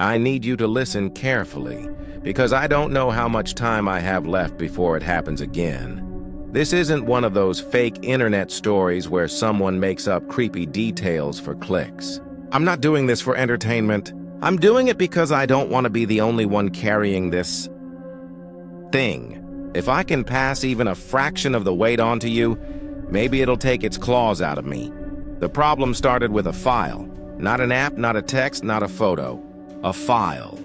I need you to listen carefully, because I don't know how much time I have left before it happens again. This isn't one of those fake internet stories where someone makes up creepy details for clicks. I'm not doing this for entertainment. I'm doing it because I don't want to be the only one carrying this thing. If I can pass even a fraction of the weight onto you, maybe it'll take its claws out of me. The problem started with a file. Not an app, not a text, not a photo. A file.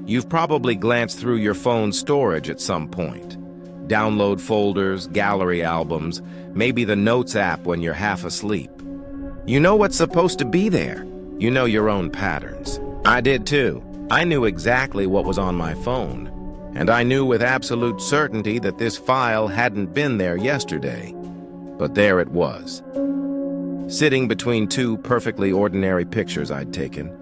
You've probably glanced through your phone's storage at some point. Download folders, gallery albums, maybe the Notes app when you're half asleep. You know what's supposed to be there. You know your own patterns. I did too. I knew exactly what was on my phone. And I knew with absolute certainty that this file hadn't been there yesterday. But there it was. Sitting between two perfectly ordinary pictures I'd taken.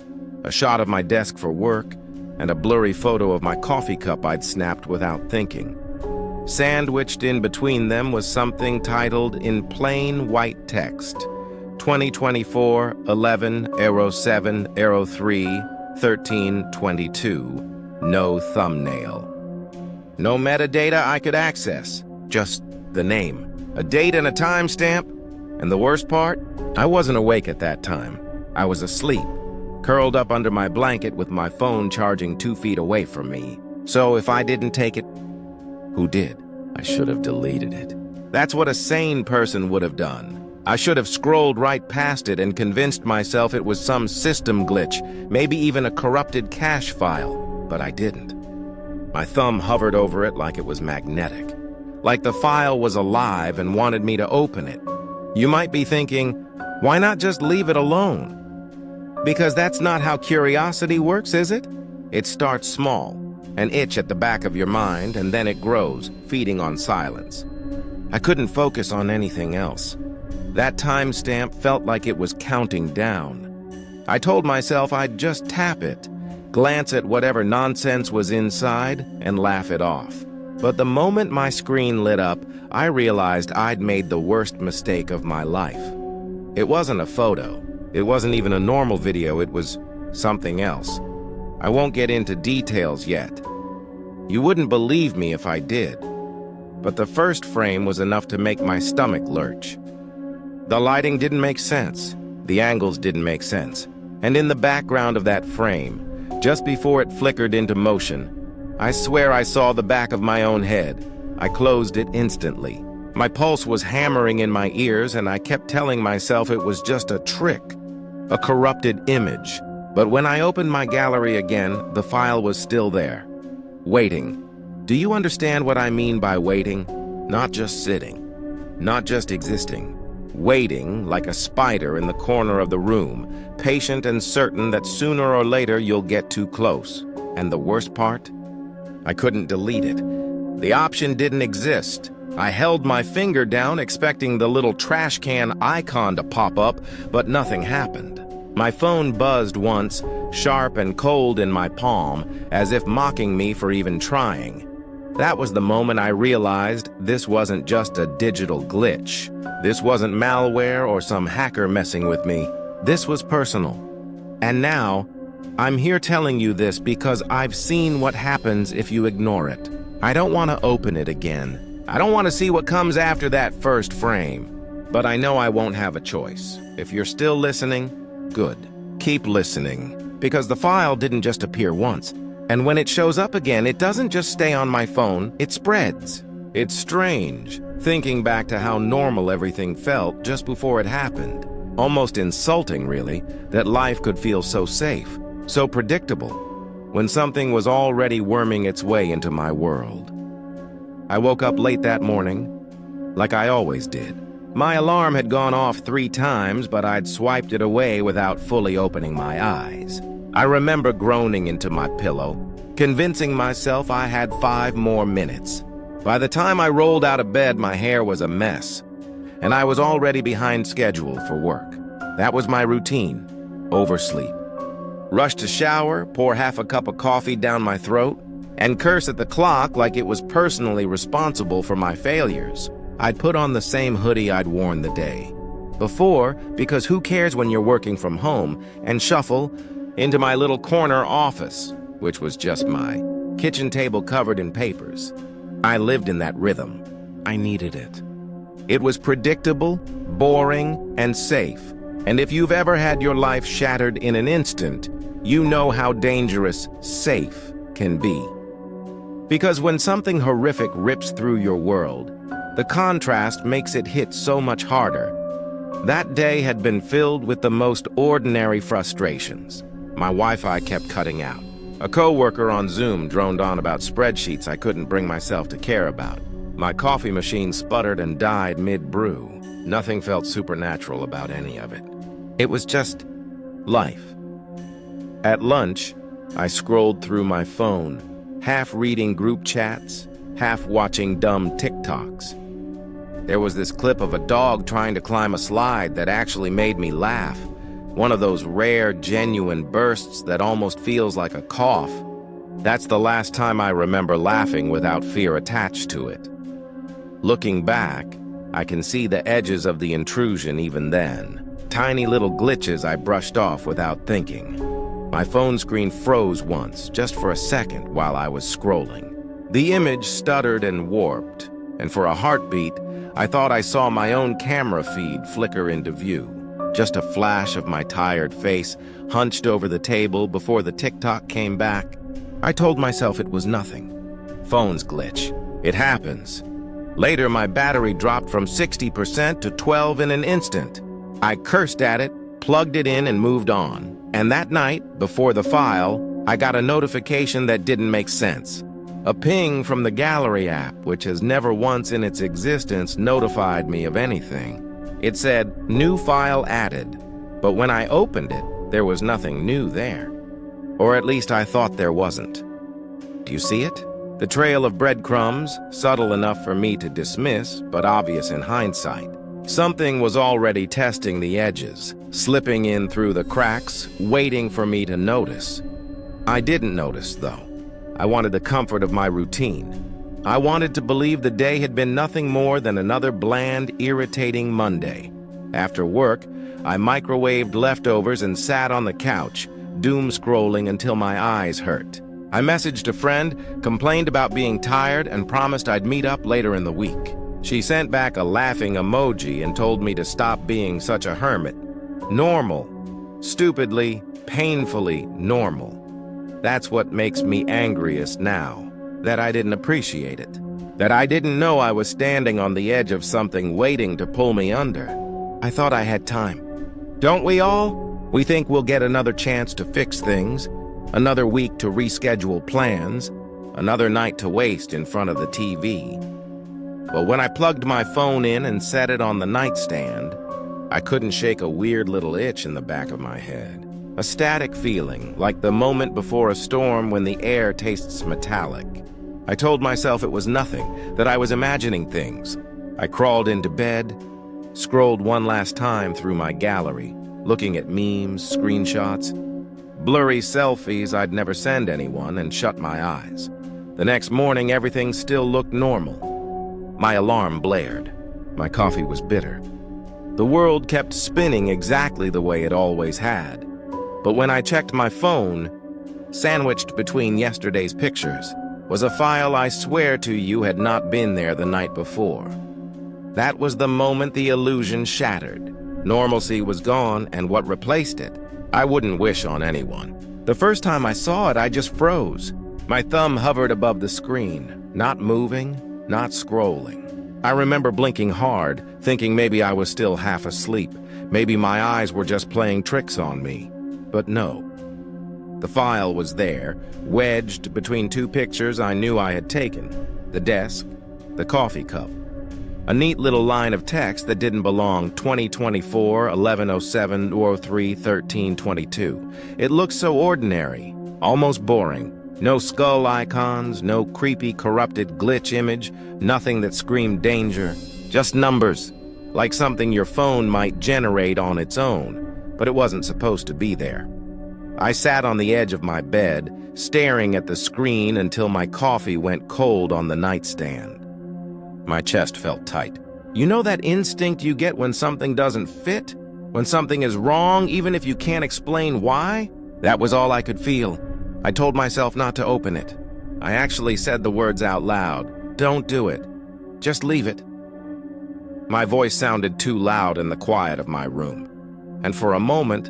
A shot of my desk for work, and a blurry photo of my coffee cup I'd snapped without thinking. Sandwiched in between them was something titled in plain white text, 2024, 11, Aero 7, Aero 3, 13, 22, no thumbnail. No metadata I could access, just the name, a date and a timestamp, and the worst part, I wasn't awake at that time. I was asleep, curled up under my blanket with my phone charging 2 feet away from me. So if I didn't take it, who did? I should have deleted it. That's what a sane person would have done. I should have scrolled right past it and convinced myself it was some system glitch, maybe even a corrupted cache file, but I didn't. My thumb hovered over it like it was magnetic, like the file was alive and wanted me to open it. You might be thinking, why not just leave it alone? Because that's not how curiosity works, is it? It starts small, an itch at the back of your mind, and then it grows, feeding on silence. I couldn't focus on anything else. That timestamp felt like it was counting down. I told myself I'd just tap it, glance at whatever nonsense was inside, and laugh it off. But the moment my screen lit up, I realized I'd made the worst mistake of my life. It wasn't a photo. It wasn't even a normal video. It was something else. I won't get into details yet. You wouldn't believe me if I did. But the first frame was enough to make my stomach lurch. The lighting didn't make sense. The angles didn't make sense. And in the background of that frame, just before it flickered into motion, I swear I saw the back of my own head. I closed it instantly. My pulse was hammering in my ears, and I kept telling myself it was just a trick, a corrupted image. But when I opened my gallery again, the file was still there, waiting. Do you understand what I mean by waiting? Not just sitting, not just existing. Waiting like a spider in the corner of the room, patient and certain that sooner or later you'll get too close. And the worst part? I couldn't delete it. The option didn't exist. I held my finger down, expecting the little trash can icon to pop up, but nothing happened. My phone buzzed once, sharp and cold in my palm, as if mocking me for even trying. That was the moment I realized this wasn't just a digital glitch. This wasn't malware or some hacker messing with me. This was personal. And now, I'm here telling you this because I've seen what happens if you ignore it. I don't want to open it again. I don't want to see what comes after that first frame. But I know I won't have a choice. If you're still listening, good. Keep listening. Because the file didn't just appear once. And when it shows up again, it doesn't just stay on my phone, it spreads. It's strange, thinking back to how normal everything felt just before it happened. Almost insulting, really, that life could feel so safe, so predictable, when something was already worming its way into my world. I woke up late that morning, like I always did. My alarm had gone off 3 times, but I'd swiped it away without fully opening my eyes. I remember groaning into my pillow, convincing myself I had 5 more minutes. By the time I rolled out of bed, my hair was a mess, and I was already behind schedule for work. That was my routine: oversleep. Rush to shower, pour half a cup of coffee down my throat, and curse at the clock like it was personally responsible for my failures. I'd put on the same hoodie I'd worn the day before, because who cares when you're working from home, and shuffle, into my little corner office, which was just my kitchen table covered in papers. I lived in that rhythm. I needed it. It was predictable, boring, and safe. And if you've ever had your life shattered in an instant, you know how dangerous safe can be. Because when something horrific rips through your world, the contrast makes it hit so much harder. That day had been filled with the most ordinary frustrations. My Wi-Fi kept cutting out. A coworker on Zoom droned on about spreadsheets I couldn't bring myself to care about. My coffee machine sputtered and died mid-brew. Nothing felt supernatural about any of it. It was just life. At lunch, I scrolled through my phone, half reading group chats, half watching dumb TikToks. There was this clip of a dog trying to climb a slide that actually made me laugh. One of those rare, genuine bursts that almost feels like a cough. That's the last time I remember laughing without fear attached to it. Looking back, I can see the edges of the intrusion even then. Tiny little glitches I brushed off without thinking. My phone screen froze once, just for a second while I was scrolling. The image stuttered and warped, and for a heartbeat, I thought I saw my own camera feed flicker into view. Just a flash of my tired face hunched over the table before the TikTok came back. I told myself it was nothing. Phones glitch. It happens. Later, my battery dropped from 60% to 12 in an instant. I cursed at it, plugged it in, and moved on. And that night, before the file, I got a notification that didn't make sense. A ping from the gallery app, which has never once in its existence notified me of anything. It said, "New file added." But when I opened it, there was nothing new there. Or at least I thought there wasn't. Do you see it? The trail of breadcrumbs, subtle enough for me to dismiss, but obvious in hindsight. Something was already testing the edges, slipping in through the cracks, waiting for me to notice. I didn't notice, though. I wanted the comfort of my routine. I wanted to believe the day had been nothing more than another bland, irritating Monday. After work, I microwaved leftovers and sat on the couch, doom-scrolling until my eyes hurt. I messaged a friend, complained about being tired, and promised I'd meet up later in the week. She sent back a laughing emoji and told me to stop being such a hermit. Normal. Stupidly, painfully normal. That's what makes me angriest now, that I didn't appreciate it. That I didn't know I was standing on the edge of something waiting to pull me under. I thought I had time. Don't we all? We think we'll get another chance to fix things, another week to reschedule plans, another night to waste in front of the TV. But when I plugged my phone in and set it on the nightstand, I couldn't shake a weird little itch in the back of my head. A static feeling, like the moment before a storm when the air tastes metallic. I told myself it was nothing, that I was imagining things. I crawled into bed, scrolled one last time through my gallery, looking at memes, screenshots, blurry selfies I'd never send anyone, and shut my eyes. The next morning, everything still looked normal. My alarm blared. My coffee was bitter. The world kept spinning exactly the way it always had. But when I checked my phone, sandwiched between yesterday's pictures, was a file I swear to you had not been there the night before. That was the moment the illusion shattered. Normalcy was gone, and what replaced it, I wouldn't wish on anyone. The first time I saw it, I just froze. My thumb hovered above the screen, not moving, not scrolling. I remember blinking hard, thinking maybe I was still half asleep. Maybe my eyes were just playing tricks on me. But no. The file was there, wedged between two pictures I knew I had taken. The desk, the coffee cup. A neat little line of text that didn't belong. 2024, 1107, 203, 1322. It looked so ordinary, almost boring. No skull icons, no creepy, corrupted glitch image, nothing that screamed danger. Just numbers, like something your phone might generate on its own. But it wasn't supposed to be there. I sat on the edge of my bed, staring at the screen until my coffee went cold on the nightstand. My chest felt tight. You know that instinct you get when something doesn't fit? When something is wrong, even if you can't explain why? That was all I could feel. I told myself not to open it. I actually said the words out loud. Don't do it. Just leave it. My voice sounded too loud in the quiet of my room, and for a moment,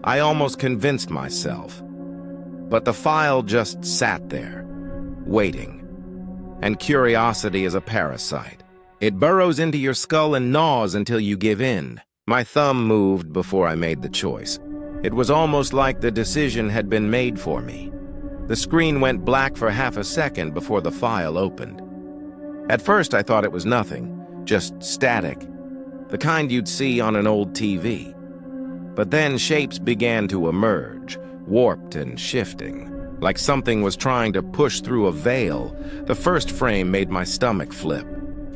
I almost convinced myself. But the file just sat there, waiting. And curiosity is a parasite. It burrows into your skull and gnaws until you give in. My thumb moved before I made the choice. It was almost like the decision had been made for me. The screen went black for half a second before the file opened. At first, I thought it was nothing, just static, the kind you'd see on an old TV. But then shapes began to emerge, warped and shifting, like something was trying to push through a veil. The first frame made my stomach flip.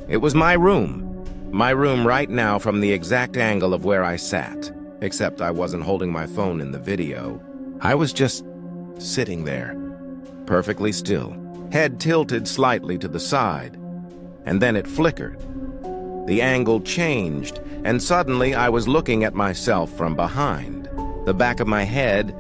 It was my room right now from the exact angle of where I sat, except I wasn't holding my phone in the video. I was just sitting there, perfectly still, head tilted slightly to the side, and then it flickered. The angle changed, and suddenly I was looking at myself from behind. The back of my head,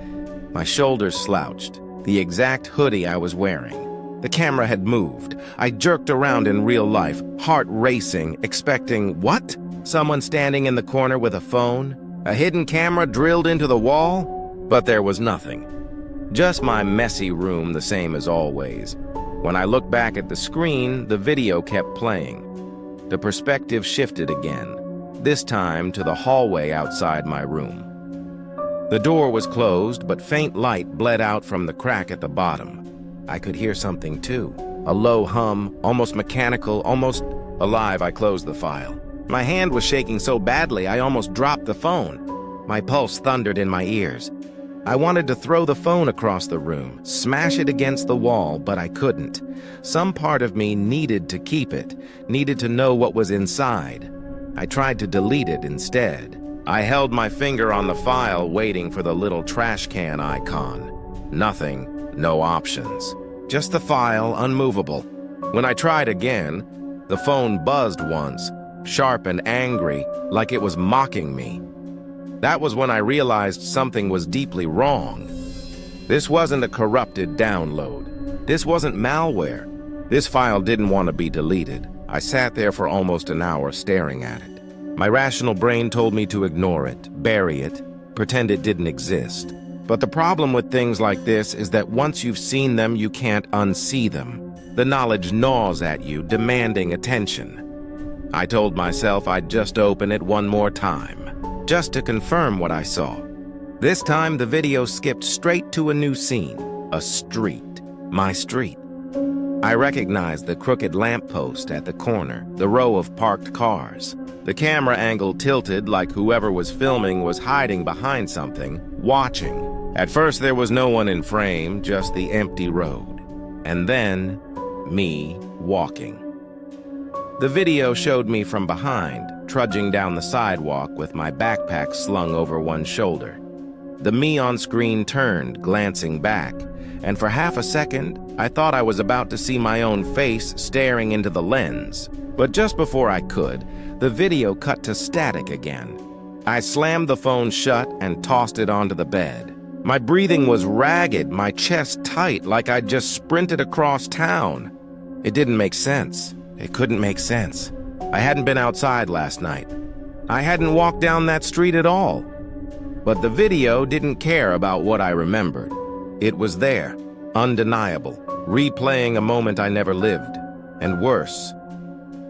my shoulders slouched, the exact hoodie I was wearing. The camera had moved. I jerked around in real life, heart racing, expecting, what? Someone standing in the corner with a phone? A hidden camera drilled into the wall? But there was nothing. Just my messy room, the same as always. When I looked back at the screen, the video kept playing. The perspective shifted again, this time to the hallway outside my room. The door was closed, but faint light bled out from the crack at the bottom. I could hear something too, a low hum, almost mechanical, almost alive. I closed the file. My hand was shaking so badly I almost dropped the phone. My pulse thundered in my ears. I wanted to throw the phone across the room, smash it against the wall, but I couldn't. Some part of me needed to keep it, needed to know what was inside. I tried to delete it instead. I held my finger on the file, waiting for the little trash can icon. Nothing, no options. Just the file, unmovable. When I tried again, the phone buzzed once, sharp and angry, like it was mocking me. That was when I realized something was deeply wrong. This wasn't a corrupted download. This wasn't malware. This file didn't want to be deleted. I sat there for almost an hour staring at it. My rational brain told me to ignore it, bury it, pretend it didn't exist. But the problem with things like this is that once you've seen them, you can't unsee them. The knowledge gnaws at you, demanding attention. I told myself I'd just open it one more time, just to confirm what I saw. This time, the video skipped straight to a new scene, a street, my street. I recognized the crooked lamppost at the corner, the row of parked cars. The camera angle tilted like whoever was filming was hiding behind something, watching. At first, there was no one in frame, just the empty road. And then, me walking. The video showed me from behind, trudging down the sidewalk with my backpack slung over one shoulder. The me on screen turned, glancing back, and for half a second, I thought I was about to see my own face staring into the lens. But just before I could, the video cut to static again. I slammed the phone shut and tossed it onto the bed. My breathing was ragged, my chest tight, like I'd just sprinted across town. It didn't make sense. It couldn't make sense. I hadn't been outside last night. I hadn't walked down that street at all. But the video didn't care about what I remembered. It was there, undeniable, replaying a moment I never lived. And worse,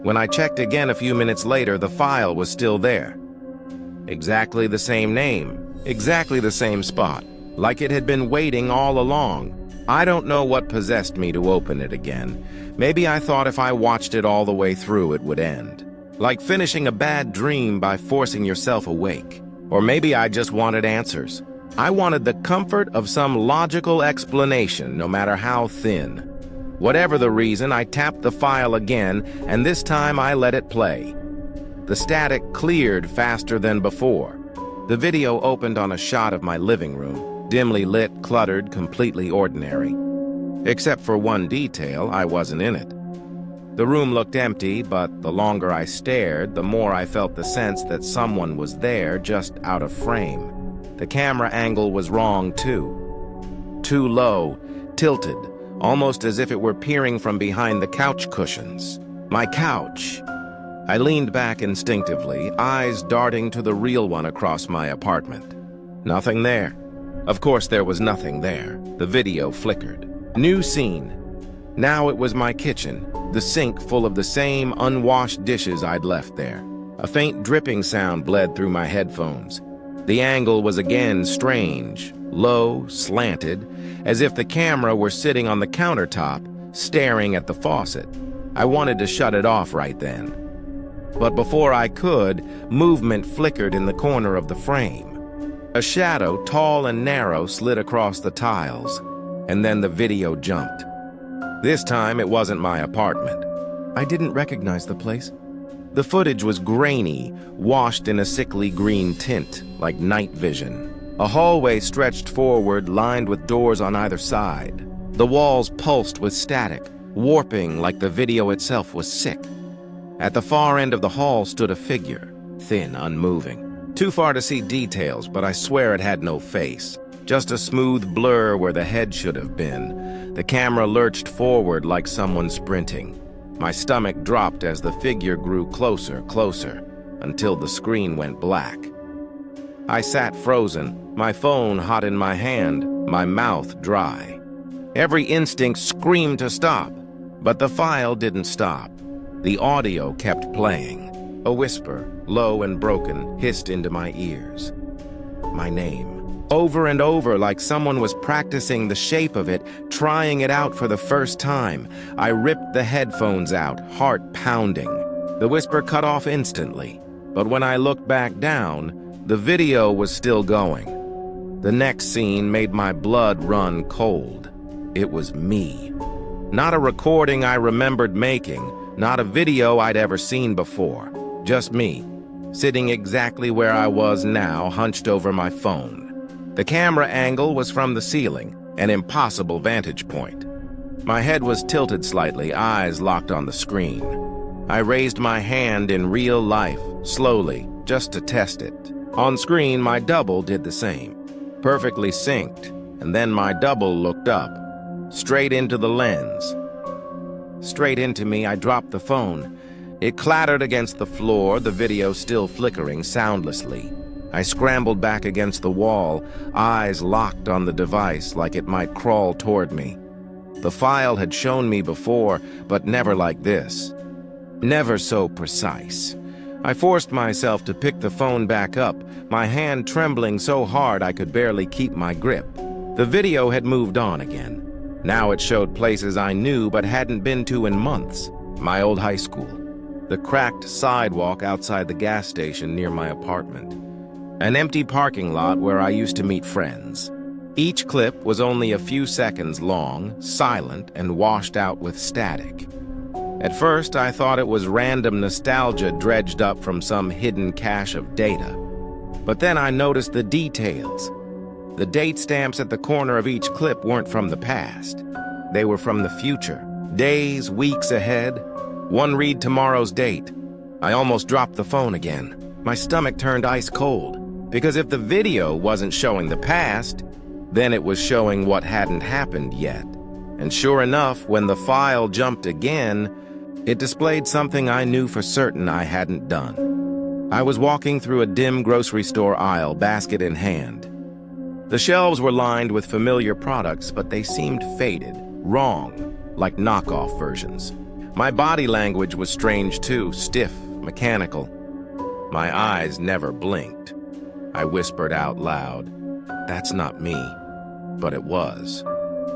when I checked again a few minutes later, the file was still there. Exactly the same name, exactly the same spot, like it had been waiting all along. I don't know what possessed me to open it again. Maybe I thought if I watched it all the way through, it would end. Like finishing a bad dream by forcing yourself awake. Or maybe I just wanted answers. I wanted the comfort of some logical explanation, no matter how thin. Whatever the reason, I tapped the file again, and this time I let it play. The static cleared faster than before. The video opened on a shot of my living room, dimly lit, cluttered, completely ordinary. Except for one detail, I wasn't in it. The room looked empty, but the longer I stared, the more I felt the sense that someone was there, just out of frame. The camera angle was wrong, too. too low, tilted, almost as if it were peering from behind the couch cushions. My couch. I leaned back instinctively, eyes darting to the real one across my apartment. Nothing there. Of course, there was nothing there. The video flickered. New scene. Now it was my kitchen, the sink full of the same unwashed dishes I'd left there. A faint dripping sound bled through my headphones. The angle was again strange, low, slanted, as if the camera were sitting on the countertop, staring at the faucet. I wanted to shut it off right then. But before I could, movement flickered in the corner of the frame. A shadow, tall and narrow, slid across the tiles, and then the video jumped. This time, it wasn't my apartment. I didn't recognize the place. The footage was grainy, washed in a sickly green tint, like night vision. A hallway stretched forward, lined with doors on either side. The walls pulsed with static, warping like the video itself was sick. At the far end of the hall stood a figure, thin, unmoving. Too far to see details, but I swear it had no face. Just a smooth blur where the head should have been. The camera lurched forward like someone sprinting. My stomach dropped as the figure grew closer, until the screen went black. I sat frozen, my phone hot in my hand, my mouth dry. Every instinct screamed to stop, but the file didn't stop. The audio kept playing. A whisper, low and broken, hissed into my ears. My name. Over and over, like someone was practicing the shape of it, trying it out for the first time. I ripped the headphones out, heart pounding. The whisper cut off instantly, but when I looked back down, the video was still going. The next scene made my blood run cold. It was me. Not a recording I remembered making, not a video I'd ever seen before. Just me, sitting exactly where I was now, hunched over my phone. The camera angle was from the ceiling, an impossible vantage point. My head was tilted slightly, eyes locked on the screen. I raised my hand in real life, slowly, just to test it. On screen, my double did the same, perfectly synced, and then my double looked up, straight into the lens. Straight into me, I dropped the phone. It clattered against the floor, the video still flickering soundlessly. I scrambled back against the wall, eyes locked on the device like it might crawl toward me. The file had shown me before, but never like this. Never so precise. I forced myself to pick the phone back up, my hand trembling so hard I could barely keep my grip. The video had moved on again. Now it showed places I knew but hadn't been to in months. My old high school. The cracked sidewalk outside the gas station near my apartment. An empty parking lot where I used to meet friends. Each clip was only a few seconds long, silent, and washed out with static. At first, I thought it was random nostalgia dredged up from some hidden cache of data. But then I noticed the details. The date stamps at the corner of each clip weren't from the past. They were from the future. Days, weeks ahead. One read tomorrow's date. I almost dropped the phone again. My stomach turned ice cold. Because if the video wasn't showing the past, then it was showing what hadn't happened yet. And sure enough, when the file jumped again, it displayed something I knew for certain I hadn't done. I was walking through a dim grocery store aisle, basket in hand. The shelves were lined with familiar products, but they seemed faded, wrong, like knockoff versions. My body language was strange too, stiff, mechanical. My eyes never blinked. I whispered out loud, "That's not me." But it was.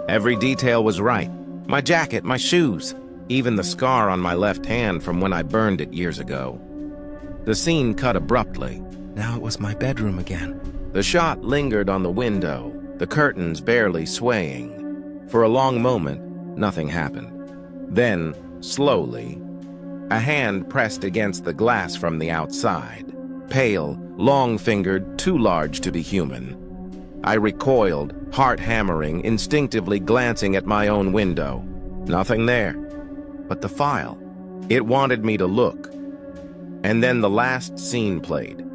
Every detail was right. My jacket, my shoes, even the scar on my left hand from when I burned it years ago. The scene cut abruptly. Now it was my bedroom again. The shot lingered on the window, the curtains barely swaying. For a long moment, nothing happened. Then, slowly, a hand pressed against the glass from the outside. Pale, long-fingered, too large to be human. I recoiled, heart hammering, instinctively glancing at my own window. Nothing there. But the file. It wanted me to look. And then the last scene played.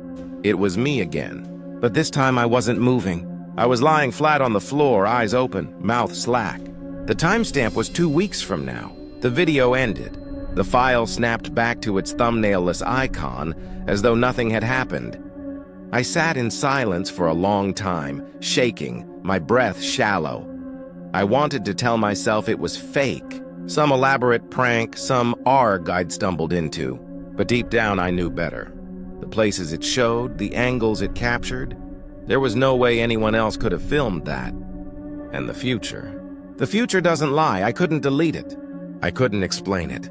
It was me again. But this time I wasn't moving. I was lying flat on the floor, eyes open, mouth slack. The timestamp was 2 weeks from now. The video ended. The file snapped back to its thumbnail-less icon as though nothing had happened. I sat in silence for a long time, shaking, my breath shallow. I wanted to tell myself it was fake, some elaborate prank, some ARG I'd stumbled into. But deep down I knew better. The places it showed, the angles it captured, there was no way anyone else could have filmed that. And the future. The future doesn't lie. I couldn't delete it. I couldn't explain it.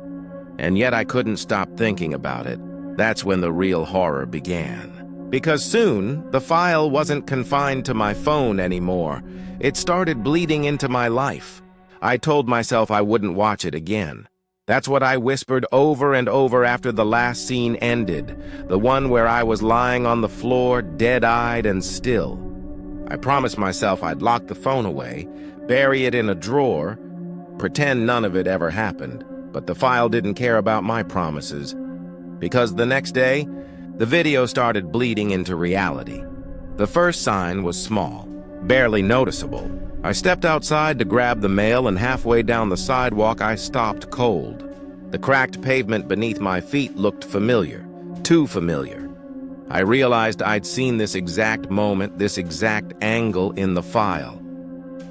And yet I couldn't stop thinking about it. That's when the real horror began. Because soon, the file wasn't confined to my phone anymore. It started bleeding into my life. I told myself I wouldn't watch it again. That's what I whispered over and over after the last scene ended, the one where I was lying on the floor, dead-eyed and still. I promised myself I'd lock the phone away, bury it in a drawer, pretend none of it ever happened. But the file didn't care about my promises, because the next day, the video started bleeding into reality. The first sign was small, barely noticeable. I stepped outside to grab the mail, and halfway down the sidewalk, I stopped cold. The cracked pavement beneath my feet looked familiar, too familiar. I realized I'd seen this exact moment, this exact angle in the file.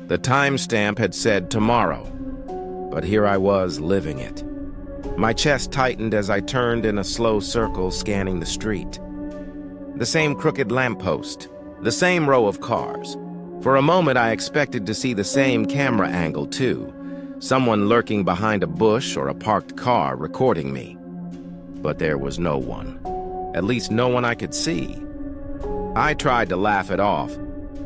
The timestamp had said tomorrow. But here I was, living it. My chest tightened as I turned in a slow circle, scanning the street. The same crooked lamppost, the same row of cars. For a moment, I expected to see the same camera angle, too. Someone lurking behind a bush or a parked car recording me. But there was no one. At least no one I could see. I tried to laugh it off,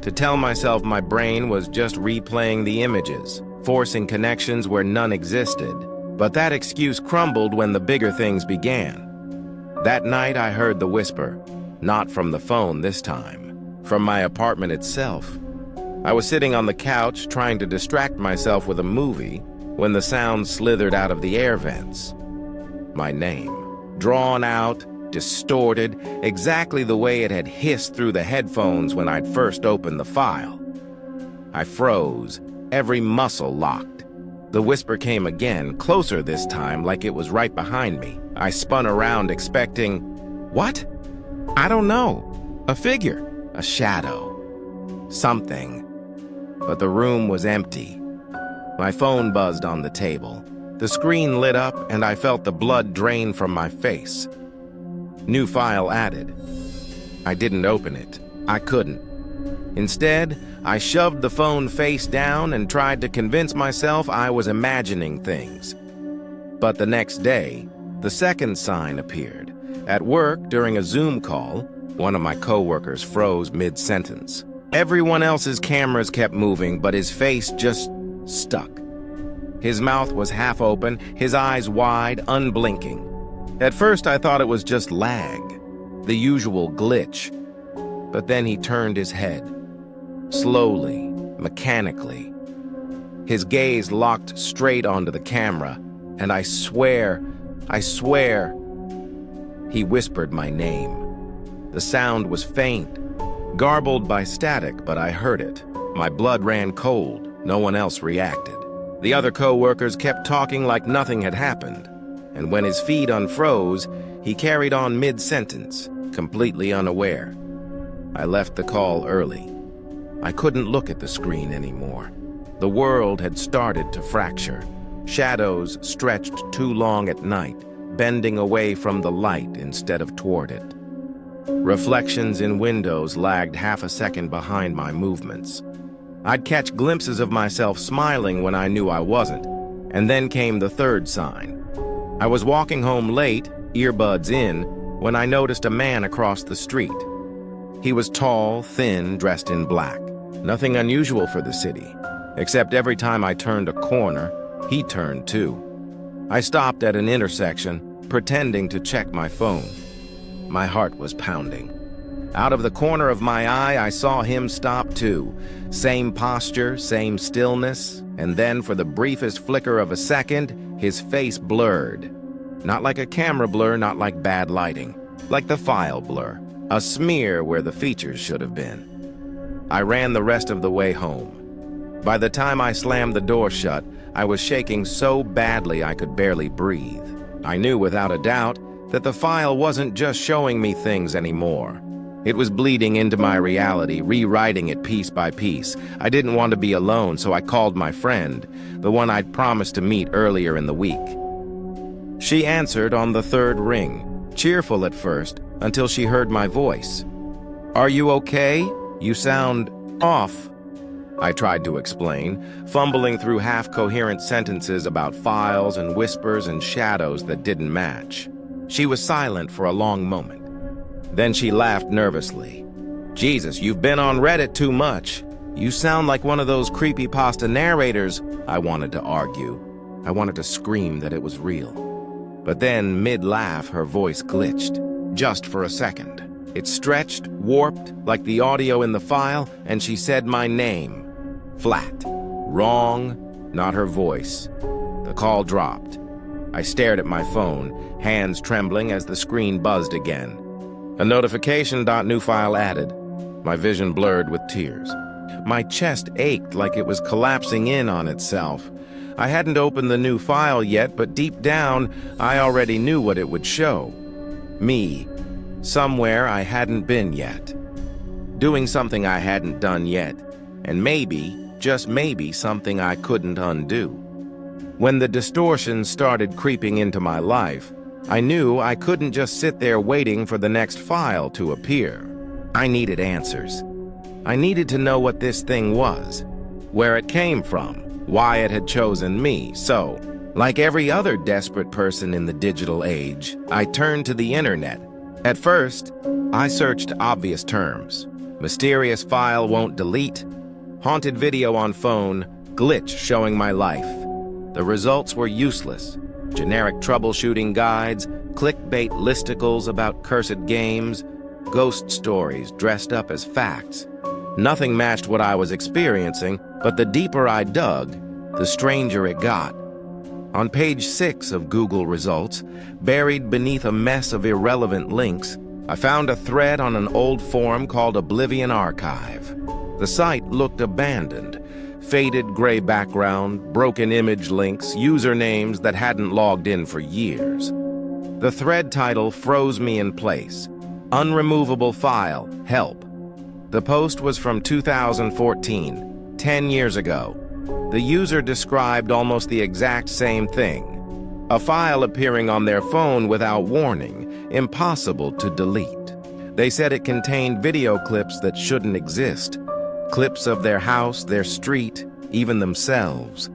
to tell myself my brain was just replaying the images, forcing connections where none existed. But that excuse crumbled when the bigger things began. That night I heard the whisper, not from the phone this time, from my apartment itself. I was sitting on the couch trying to distract myself with a movie when the sound slithered out of the air vents. My name, drawn out, distorted, exactly the way it had hissed through the headphones when I'd first opened the file. I froze, every muscle locked. The whisper came again, closer this time, like it was right behind me. I spun around expecting, what? I don't know. A figure, a shadow, something. But the room was empty. My phone buzzed on the table. The screen lit up and I felt the blood drain from my face. New file added. I didn't open it. I couldn't. Instead, I shoved the phone face down and tried to convince myself I was imagining things. But the next day, the second sign appeared. At work, during a Zoom call, one of my coworkers froze mid-sentence. Everyone else's cameras kept moving, but his face just stuck. His mouth was half open, his eyes wide, unblinking. At first, I thought it was just lag, the usual glitch. But then he turned his head. Slowly, mechanically. His gaze locked straight onto the camera, and I swear, he whispered my name. The sound was faint, garbled by static, but I heard it. My blood ran cold. No one else reacted. The other co-workers kept talking like nothing had happened. And when his feed unfroze, he carried on mid-sentence, completely unaware. I left the call early. I couldn't look at the screen anymore. The world had started to fracture. Shadows stretched too long at night, bending away from the light instead of toward it. Reflections in windows lagged half a second behind my movements. I'd catch glimpses of myself smiling when I knew I wasn't, and then came the third sign. I was walking home late, earbuds in, when I noticed a man across the street. He was tall, thin, dressed in black. Nothing unusual for the city, except every time I turned a corner, he turned too. I stopped at an intersection, pretending to check my phone. My heart was pounding. Out of the corner of my eye, I saw him stop too. Same posture, same stillness, and then for the briefest flicker of a second, his face blurred. Not like a camera blur, not like bad lighting. Like the file blur. A smear where the features should have been. I ran the rest of the way home. By the time I slammed the door shut, I was shaking so badly I could barely breathe. I knew without a doubt that the file wasn't just showing me things anymore. It was bleeding into my reality, rewriting it piece by piece. I didn't want to be alone, so I called my friend, the one I'd promised to meet earlier in the week. She answered on the third ring, cheerful at first, until she heard my voice. "Are you okay? You sound off," I tried to explain, fumbling through half-coherent sentences about files and whispers and shadows that didn't match. She was silent for a long moment. Then she laughed nervously. "Jesus, you've been on Reddit too much. You sound like one of those creepypasta narrators," I wanted to argue. I wanted to scream that it was real. But then, mid-laugh, her voice glitched. Just for a second. It stretched, warped, like the audio in the file, and she said my name. Flat. Wrong, not her voice. The call dropped. I stared at my phone, hands trembling as the screen buzzed again. A notification. New file added. My vision blurred with tears. My chest ached like it was collapsing in on itself. I hadn't opened the new file yet, but deep down, I already knew what it would show. Me. Somewhere I hadn't been yet. Doing something I hadn't done yet. And maybe, just maybe, something I couldn't undo. When the distortion started creeping into my life, I knew I couldn't just sit there waiting for the next file to appear. I needed answers. I needed to know what this thing was, where it came from, why it had chosen me. So, like every other desperate person in the digital age, I turned to the internet. At first, I searched obvious terms. Mysterious file won't delete, haunted video on phone, glitch showing my life. The results were useless. Generic troubleshooting guides, clickbait listicles about cursed games, ghost stories dressed up as facts. Nothing matched what I was experiencing, but the deeper I dug, the stranger it got. On page 6 of Google results, buried beneath a mess of irrelevant links, I found a thread on an old forum called Oblivion Archive. The site looked abandoned. Faded gray background, broken image links, usernames that hadn't logged in for years. The thread title froze me in place. Unremovable file, help. The post was from 2014, 10 years ago. The user described almost the exact same thing. A file appearing on their phone without warning, impossible to delete. They said it contained video clips that shouldn't exist. Clips of their house, their street, even themselves.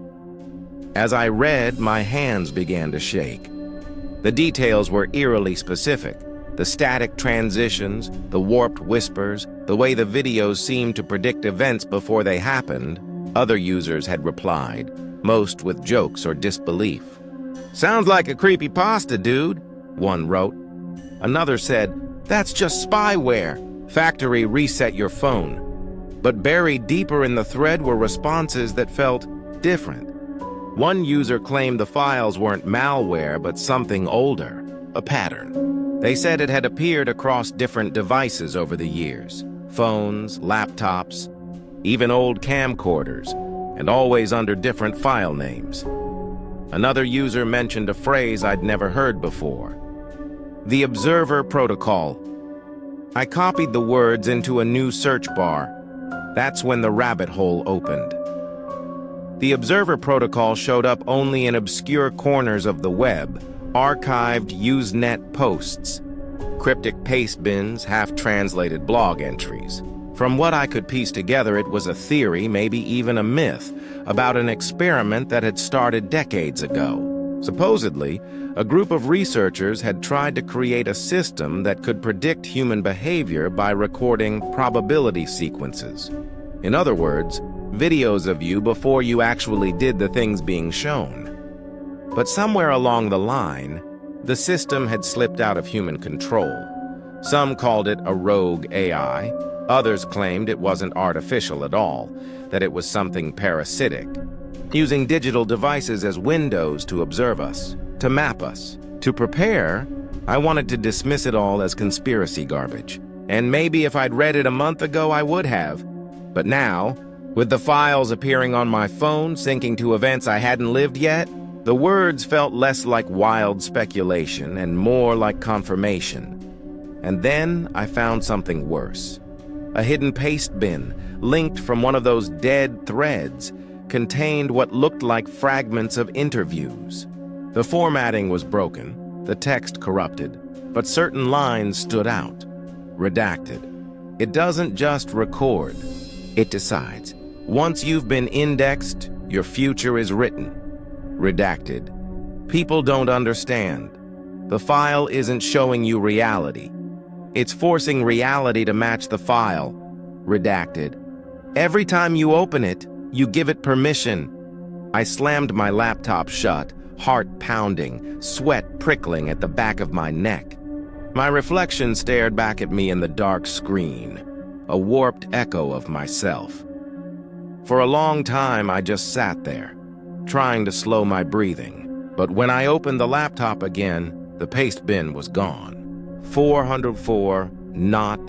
As I read, my hands began to shake. The details were eerily specific. The static transitions, the warped whispers, the way the videos seemed to predict events before they happened. Other users had replied, most with jokes or disbelief. "Sounds like a creepypasta, dude," one wrote. Another said, "That's just spyware. Factory reset your phone." But buried deeper in the thread were responses that felt different. One user claimed the files weren't malware, but something older, a pattern. They said it had appeared across different devices over the years, phones, laptops, even old camcorders, and always under different file names. Another user mentioned a phrase I'd never heard before, the Observer Protocol. I copied the words into a new search bar. That's when the rabbit hole opened. The Observer Protocol showed up only in obscure corners of the web, archived Usenet posts, cryptic paste bins, half-translated blog entries. From what I could piece together, it was a theory, maybe even a myth, about an experiment that had started decades ago. Supposedly, a group of researchers had tried to create a system that could predict human behavior by recording probability sequences. In other words, videos of you before you actually did the things being shown. But somewhere along the line, the system had slipped out of human control. Some called it a rogue AI. Others claimed it wasn't artificial at all, that it was something parasitic, using digital devices as windows to observe us, to map us. To prepare, I wanted to dismiss it all as conspiracy garbage. And maybe if I'd read it a month ago, I would have. But now, with the files appearing on my phone, syncing to events I hadn't lived yet, the words felt less like wild speculation and more like confirmation. And then I found something worse. A hidden paste bin, linked from one of those dead threads, contained what looked like fragments of interviews. The formatting was broken, the text corrupted, but certain lines stood out. Redacted. It doesn't just record, it decides. Once you've been indexed, your future is written. Redacted. People don't understand. The file isn't showing you reality. It's forcing reality to match the file. Redacted. Every time you open it, you give it permission. I slammed my laptop shut, heart pounding, sweat prickling at the back of my neck. My reflection stared back at me in the dark screen, a warped echo of myself. For a long time, I just sat there, trying to slow my breathing. But when I opened the laptop again, the paste bin was gone. 404 not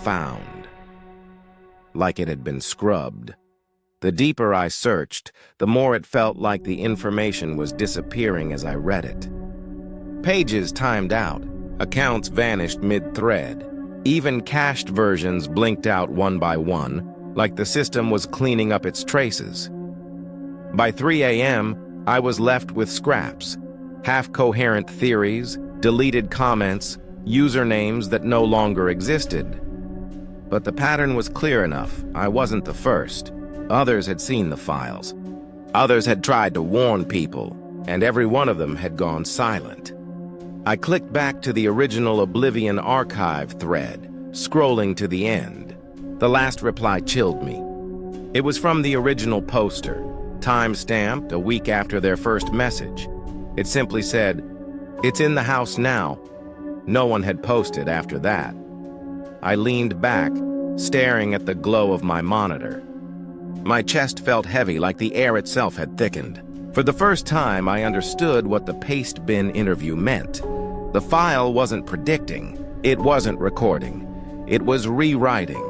found. Like it had been scrubbed. The deeper I searched, the more it felt like the information was disappearing as I read it. Pages timed out. Accounts vanished mid-thread. Even cached versions blinked out one by one, like the system was cleaning up its traces. By 3 a.m., I was left with scraps, half-coherent theories, deleted comments, usernames that no longer existed. But the pattern was clear enough. I wasn't the first. Others had seen the files. Others had tried to warn people, and every one of them had gone silent. I clicked back to the original Oblivion archive thread, scrolling to the end. The last reply chilled me. It was from the original poster, time-stamped a week after their first message. It simply said, "It's in the house now." No one had posted after that. I leaned back, staring at the glow of my monitor. My chest felt heavy, like the air itself had thickened. For the first time, I understood what the paste bin interview meant. The file wasn't predicting. It wasn't recording. It was rewriting.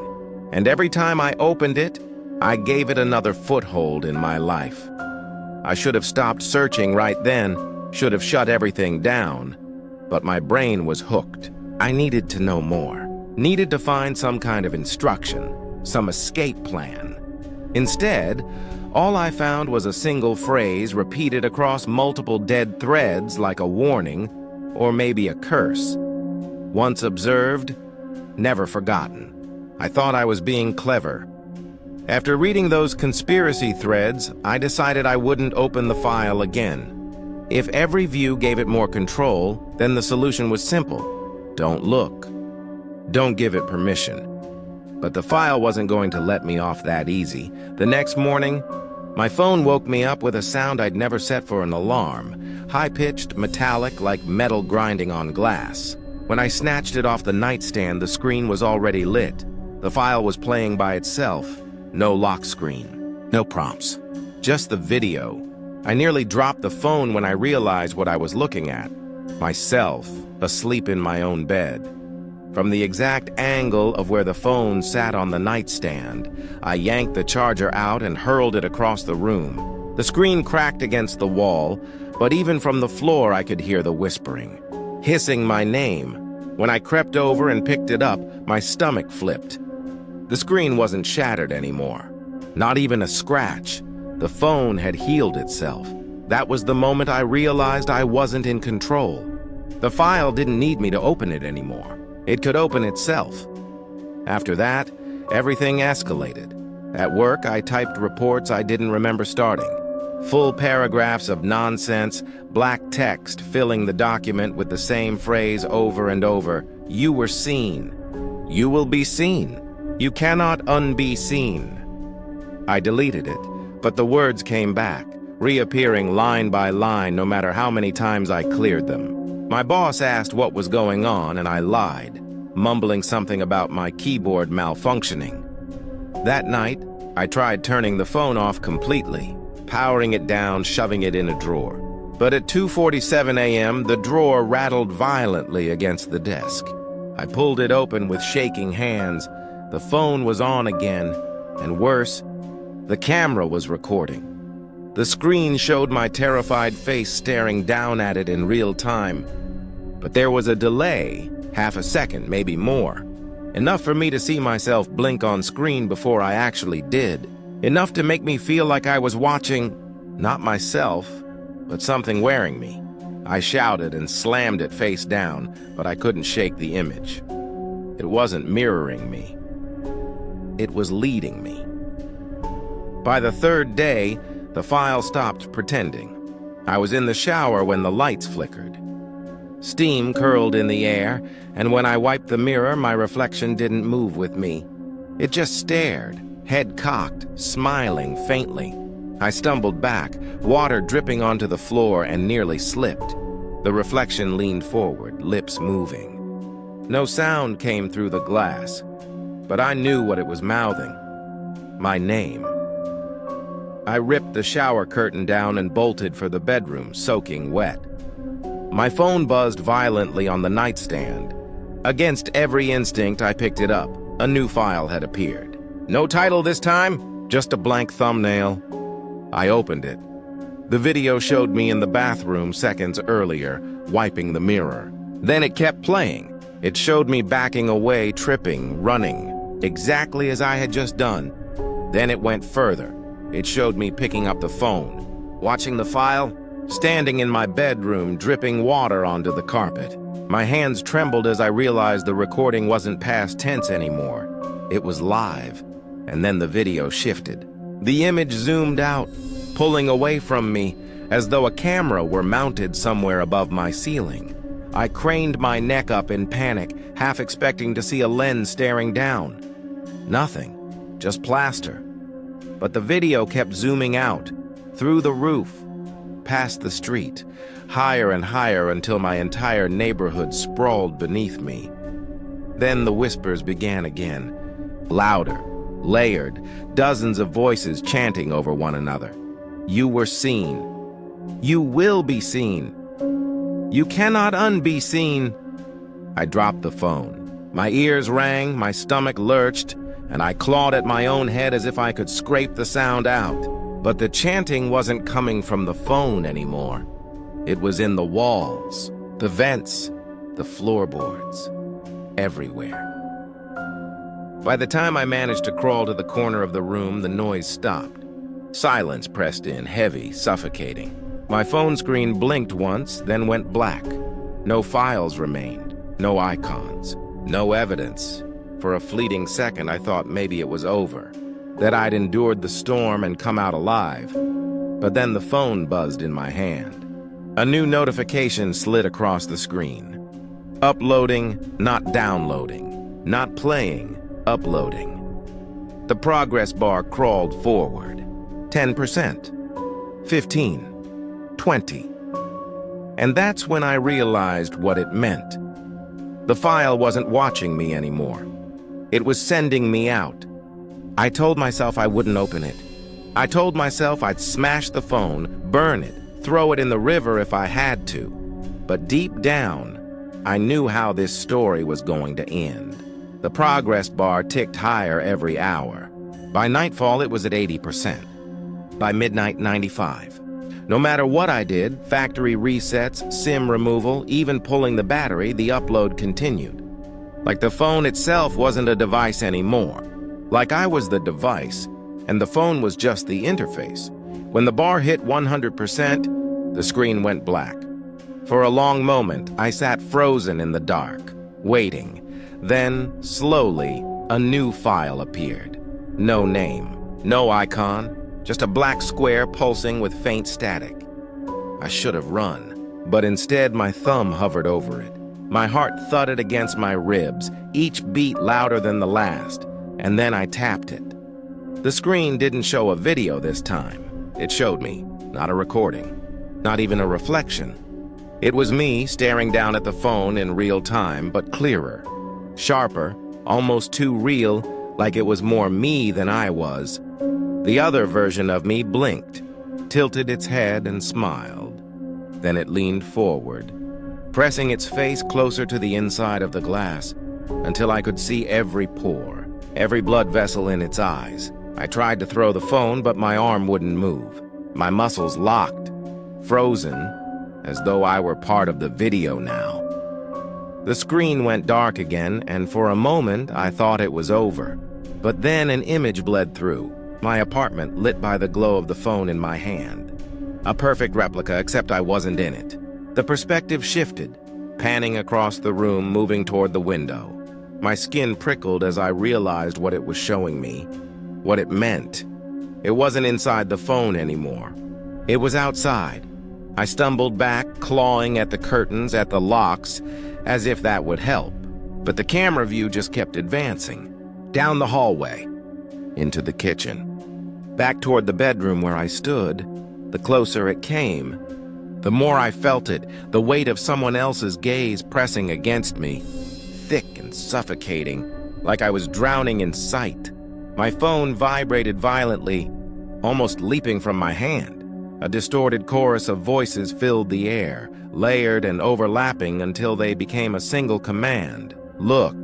And every time I opened it, I gave it another foothold in my life. I should have stopped searching right then, should have shut everything down. But my brain was hooked. I needed to know more. Needed to find some kind of instruction, some escape plan. Instead, all I found was a single phrase repeated across multiple dead threads like a warning, or maybe a curse. Once observed, never forgotten. I thought I was being clever. After reading those conspiracy threads, I decided I wouldn't open the file again. If every view gave it more control, then the solution was simple. Don't look. Don't give it permission. But the file wasn't going to let me off that easy. The next morning, my phone woke me up with a sound I'd never set for an alarm, high-pitched, metallic, like metal grinding on glass. When I snatched it off the nightstand, the screen was already lit. The file was playing by itself. No lock screen. No prompts. Just the video. I nearly dropped the phone when I realized what I was looking at. Myself, asleep in my own bed. From the exact angle of where the phone sat on the nightstand, I yanked the charger out and hurled it across the room. The screen cracked against the wall, but even from the floor I could hear the whispering, hissing my name. When I crept over and picked it up, my stomach flipped. The screen wasn't shattered anymore. Not even a scratch. The phone had healed itself. That was the moment I realized I wasn't in control. The file didn't need me to open it anymore. It could open itself. After that, everything escalated. At work, I typed reports I didn't remember starting. Full paragraphs of nonsense, black text filling the document with the same phrase over and over. You were seen. You will be seen. You cannot unbe seen. I deleted it, but the words came back, reappearing line by line no matter how many times I cleared them. My boss asked what was going on, and I lied, mumbling something about my keyboard malfunctioning. That night, I tried turning the phone off completely, powering it down, shoving it in a drawer. But at 2:47 a.m., the drawer rattled violently against the desk. I pulled it open with shaking hands. The phone was on again, And worse, the camera was recording. The screen showed my terrified face staring down at it in real time. But there was a delay, half a second, maybe more. Enough for me to see myself blink on screen before I actually did. Enough to make me feel like I was watching, not myself, but something wearing me. I shouted and slammed it face down, but I couldn't shake the image. It wasn't mirroring me. It was leading me. By the third day, the file stopped pretending. I was in the shower when the lights flickered. Steam curled in the air, and when I wiped the mirror, my reflection didn't move with me. It just stared, head cocked, smiling faintly. I stumbled back, water dripping onto the floor, and nearly slipped. The reflection leaned forward, lips moving. No sound came through the glass, but I knew what it was mouthing. My name. I ripped the shower curtain down and bolted for the bedroom, soaking wet. My phone buzzed violently on the nightstand. Against every instinct, I picked it up. A new file had appeared. No title this time, just a blank thumbnail. I opened it. The video showed me in the bathroom seconds earlier, wiping the mirror. Then it kept playing. It showed me backing away, tripping, running, exactly as I had just done. Then it went further. It showed me picking up the phone, watching the file, standing in my bedroom, dripping water onto the carpet. My hands trembled as I realized the recording wasn't past tense anymore. It was live, and then the video shifted. The image zoomed out, pulling away from me, as though a camera were mounted somewhere above my ceiling. I craned my neck up in panic, half expecting to see a lens staring down. Nothing, just plaster. But the video kept zooming out, through the roof, past the street, higher and higher until my entire neighborhood sprawled beneath me. Then the whispers began again, louder, layered, dozens of voices chanting over one another. You were seen. You will be seen. You cannot unbe seen. I dropped the phone. My ears rang, my stomach lurched, and I clawed at my own head as if I could scrape the sound out. But the chanting wasn't coming from the phone anymore. It was in the walls, the vents, the floorboards, everywhere. By the time I managed to crawl to the corner of the room, the noise stopped. Silence pressed in, heavy, suffocating. My phone screen blinked once, then went black. No files remained, no icons, no evidence. For a fleeting second, I thought maybe it was over, that I'd endured the storm and come out alive. But then the phone buzzed in my hand. A new notification slid across the screen. Uploading, not downloading. Not playing, uploading. The progress bar crawled forward. 10%. 15. 20. And that's when I realized what it meant. The file wasn't watching me anymore. It was sending me out. I told myself I wouldn't open it. I told myself I'd smash the phone, burn it, throw it in the river if I had to. But deep down, I knew how this story was going to end. The progress bar ticked higher every hour. By nightfall, it was at 80%. By midnight, 95%. No matter what I did, factory resets, SIM removal, even pulling the battery, the upload continued. Like the phone itself wasn't a device anymore. Like I was the device, and the phone was just the interface. When the bar hit 100%, the screen went black. For a long moment, I sat frozen in the dark, waiting. Then, slowly, a new file appeared. No name, no icon, just a black square pulsing with faint static. I should have run, but instead my thumb hovered over it. My heart thudded against my ribs, each beat louder than the last, and then I tapped it. The screen didn't show a video this time. It showed me, not a recording, not even a reflection. It was me staring down at the phone in real time, but clearer, sharper, almost too real, like it was more me than I was. The other version of me blinked, tilted its head and smiled. Then it leaned forward, pressing its face closer to the inside of the glass until I could see every pore, every blood vessel in its eyes. I tried to throw the phone, but my arm wouldn't move. My muscles locked, frozen, as though I were part of the video now. The screen went dark again, and for a moment I thought it was over. But then an image bled through, my apartment lit by the glow of the phone in my hand. A perfect replica, except I wasn't in it. The perspective shifted, panning across the room, moving toward the window. My skin prickled as I realized what it was showing me, what it meant. It wasn't inside the phone anymore. It was outside. I stumbled back, clawing at the curtains, at the locks, as if that would help. But the camera view just kept advancing. Down the hallway, into the kitchen. Back toward the bedroom where I stood, the closer it came. The more I felt it, the weight of someone else's gaze pressing against me, thick and suffocating, like I was drowning in sight. My phone vibrated violently, almost leaping from my hand. A distorted chorus of voices filled the air, layered and overlapping until they became a single command. Look,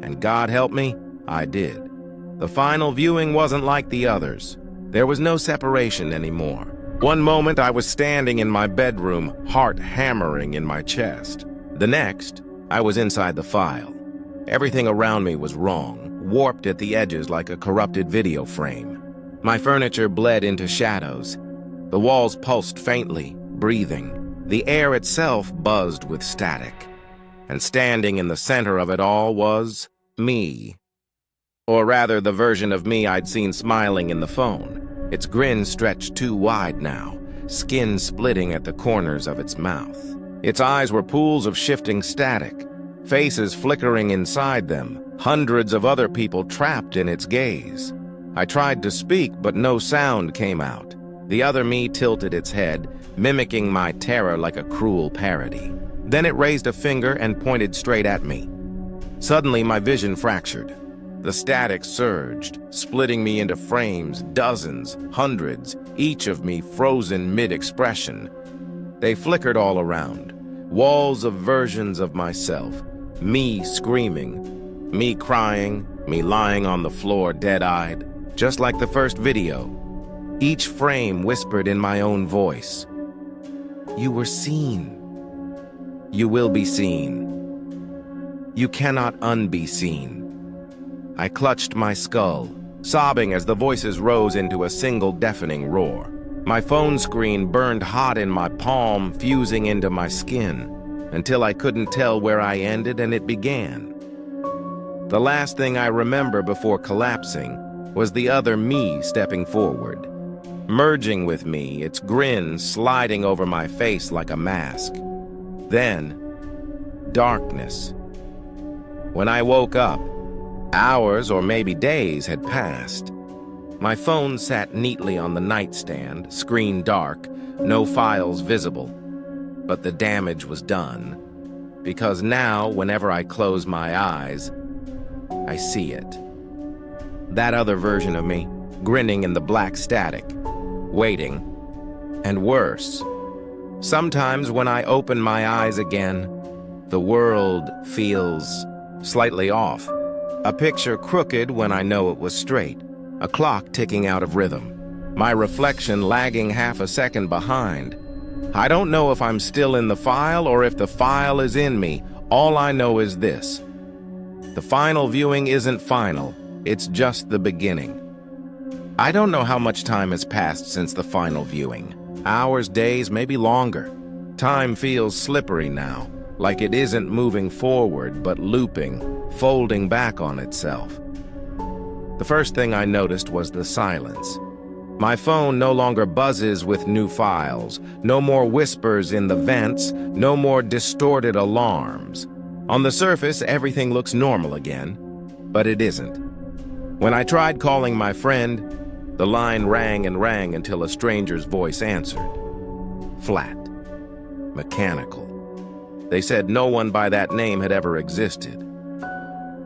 and God help me, I did. The final viewing wasn't like the others. There was no separation anymore. One moment I was standing in my bedroom, heart hammering in my chest. The next, I was inside the file. Everything around me was wrong, warped at the edges like a corrupted video frame. My furniture bled into shadows. The walls pulsed faintly, breathing. The air itself buzzed with static. And standing in the center of it all was me. Or rather, the version of me I'd seen smiling in the phone. Its grin stretched too wide now, skin splitting at the corners of its mouth. Its eyes were pools of shifting static, faces flickering inside them, hundreds of other people trapped in its gaze. I tried to speak, but no sound came out. The other me tilted its head, mimicking my terror like a cruel parody. Then it raised a finger and pointed straight at me. Suddenly, my vision fractured. The static surged, splitting me into frames, dozens, hundreds, each of me frozen mid-expression. They flickered all around, walls of versions of myself, me screaming, me crying, me lying on the floor dead-eyed, just like the first video. Each frame whispered in my own voice, "You were seen. You will be seen. You cannot unbe seen." I clutched my skull, sobbing as the voices rose into a single deafening roar. My phone screen burned hot in my palm, fusing into my skin, until I couldn't tell where I ended and it began. The last thing I remember before collapsing was the other me stepping forward, merging with me, its grin sliding over my face like a mask. Then, darkness. When I woke up, hours or maybe days had passed. My phone sat neatly on the nightstand, screen dark, no files visible. But the damage was done, because now, whenever I close my eyes, I see it. That other version of me, grinning in the black static, waiting, and worse. Sometimes when I open my eyes again, the world feels slightly off. A picture crooked when I know it was straight. A clock ticking out of rhythm. My reflection lagging half a second behind. I don't know if I'm still in the file or if the file is in me. All I know is this. The final viewing isn't final. It's just the beginning. I don't know how much time has passed since the final viewing. Hours, days, maybe longer. Time feels slippery now, like it isn't moving forward but looping, folding back on itself. The first thing I noticed was the silence. My phone no longer buzzes with new files, no more whispers in the vents, no more distorted alarms. On the surface, everything looks normal again, but it isn't. When I tried calling my friend, the line rang and rang until a stranger's voice answered. Flat. Mechanical. They said no one by that name had ever existed.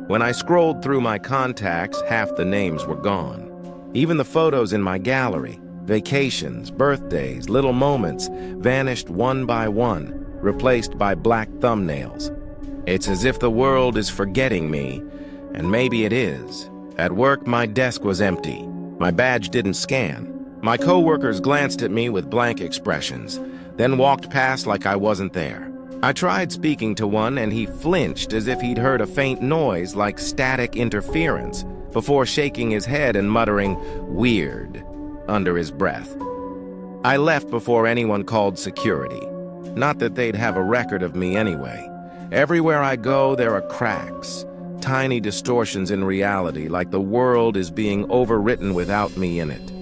When I scrolled through my contacts, half the names were gone. Even the photos in my gallery, vacations, birthdays, little moments, vanished one by one, replaced by black thumbnails. It's as if the world is forgetting me, and maybe it is. At work, my desk was empty. My badge didn't scan. My coworkers glanced at me with blank expressions, then walked past like I wasn't there. I tried speaking to one, and he flinched as if he'd heard a faint noise like static interference, before shaking his head and muttering, "Weird," under his breath. I left before anyone called security. Not that they'd have a record of me anyway. Everywhere I go, there are cracks, tiny distortions in reality, like the world is being overwritten without me in it.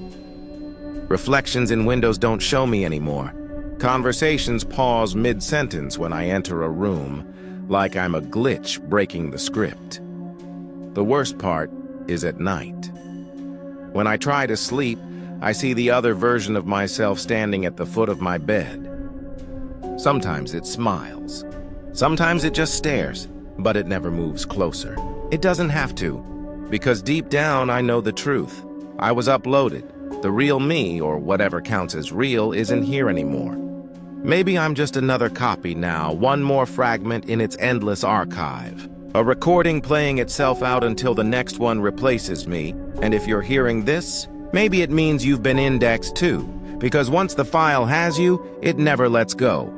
Reflections in windows don't show me anymore. Conversations pause mid-sentence when I enter a room, like I'm a glitch breaking the script. The worst part is at night. When I try to sleep, I see the other version of myself standing at the foot of my bed. Sometimes it smiles. Sometimes it just stares, but it never moves closer. It doesn't have to, because deep down I know the truth. I was uploaded. The real me, or whatever counts as real, isn't here anymore. Maybe I'm just another copy now, one more fragment in its endless archive. A recording playing itself out until the next one replaces me, and if you're hearing this, maybe it means you've been indexed too, because once the file has you, it never lets go.